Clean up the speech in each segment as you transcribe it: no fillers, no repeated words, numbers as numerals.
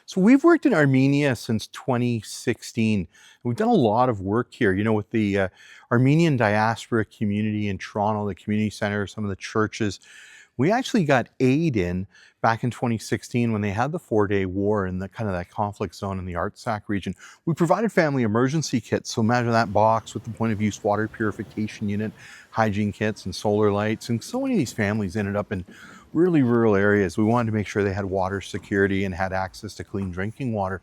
So we've worked in Armenia since 2016. We've done a lot of work here, with the Armenian diaspora community in Toronto, the community center, some of the churches. We actually got aid in back in 2016 when they had the 4-day war in the kind of that conflict zone in the Artsakh region. We provided family emergency kits. So imagine that box with the point of use water purification unit, hygiene kits, and solar lights. And so many of these families ended up in really rural areas. We wanted to make sure they had water security and had access to clean drinking water.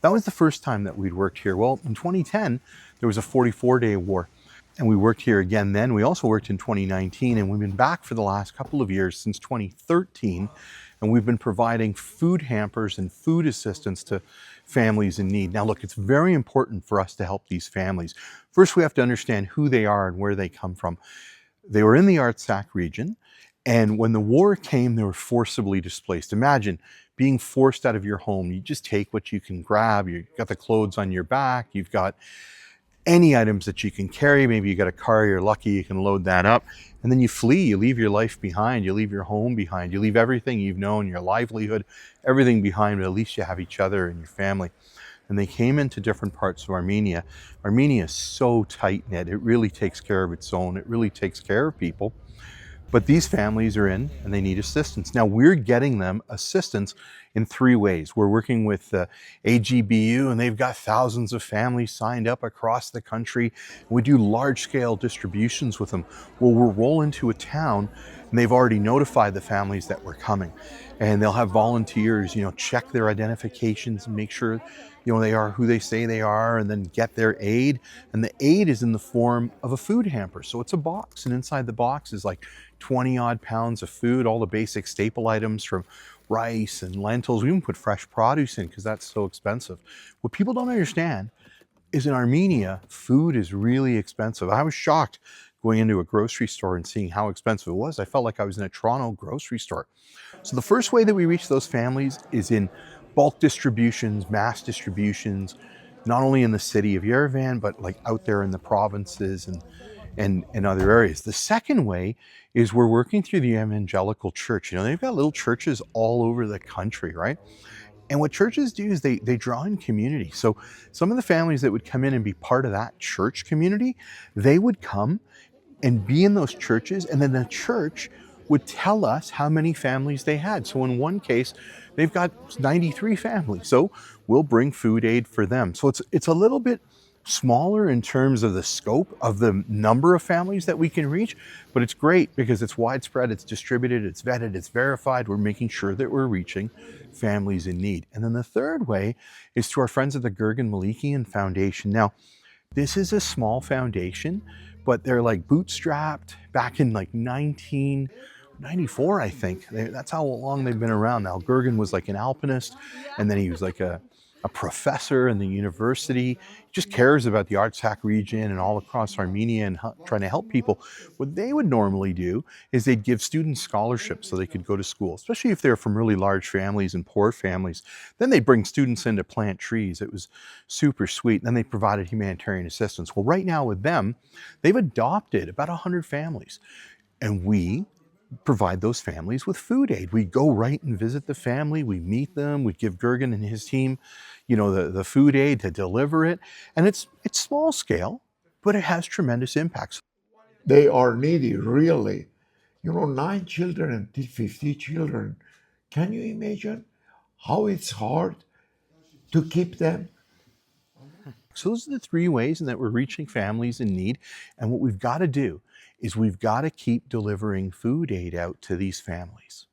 That was the first time that we'd worked here. Well, in 2010, there was a 44-day war. And we worked here again then. We also worked in 2019, and we've been back for the last couple of years since 2013. And we've been providing food hampers and food assistance to families in need. Now, look, it's very important for us to help these families. First, we have to understand who they are and where they come from. They were in the Artsakh region, and when the war came, they were forcibly displaced. Imagine being forced out of your home. You just take what you can grab. You've got the clothes on your back. You've got any items that you can carry. Maybe you got a car, you're lucky, you can load that up. And then you flee, you leave your life behind, you leave your home behind, you leave everything you've known, your livelihood, everything behind, but at least you have each other and your family. And they came into different parts of Armenia. Armenia is so tight-knit, it really takes care of its own, it really takes care of people. But these families are in and they need assistance. Now we're getting them assistance in 3 ways. We're working with AGBU, and they've got thousands of families signed up across the country. We do large scale distributions with them. Well, we'll roll into a town and they've already notified the families that we're coming. And they'll have volunteers, check their identifications and make sure, they are who they say they are, and then get their aid. And the aid is in the form of a food hamper. So it's a box, and inside the box is like 20 odd pounds of food, all the basic staple items from rice and lentils. We even put fresh produce in because that's so expensive. What people don't understand is in Armenia, food is really expensive. I was shocked going into a grocery store and seeing how expensive it was. I felt like I was in a Toronto grocery store. So the first way that we reach those families is in bulk distributions, mass distributions, not only in the city of Yerevan, but like out there in the provinces and other areas. The second way is we're working through the Evangelical church. They've got little churches all over the country, right? And what churches do is they draw in community. So some of the families that would come in and be part of that church community, they would come and be in those churches, and then the church would tell us how many families they had. So in one case, they've got 93 families. So we'll bring food aid for them. So it's a little bit smaller in terms of the scope of the number of families that we can reach, but it's great because it's widespread, it's distributed, it's vetted, it's verified. We're making sure that we're reaching families in need. And then the third way is to our friends at the Gurgen Melikyan Foundation. Now, this is a small foundation, but they're like bootstrapped back in like 1994, I think. That's how long they've been around now. Gurgen was like an alpinist, and then he was like a professor in the university. He just cares about the Artsakh region and all across Armenia and trying to help people. What they would normally do is they'd give students scholarships so they could go to school, especially if they're from really large families and poor families. Then they'd bring students in to plant trees. It was super sweet. And then they provided humanitarian assistance. Well, right now with them, they've adopted about 100 families. And we provide those families with food aid. We go right and visit the family. We meet them. We give Gurgen and his team, the food aid to deliver it. And it's small scale, but it has tremendous impacts. They are needy, really. 9 children until 50 children. Can you imagine how it's hard to keep them? So those are the 3 ways in that we're reaching families in need. And what we've got to do is we've got to keep delivering food aid out to these families.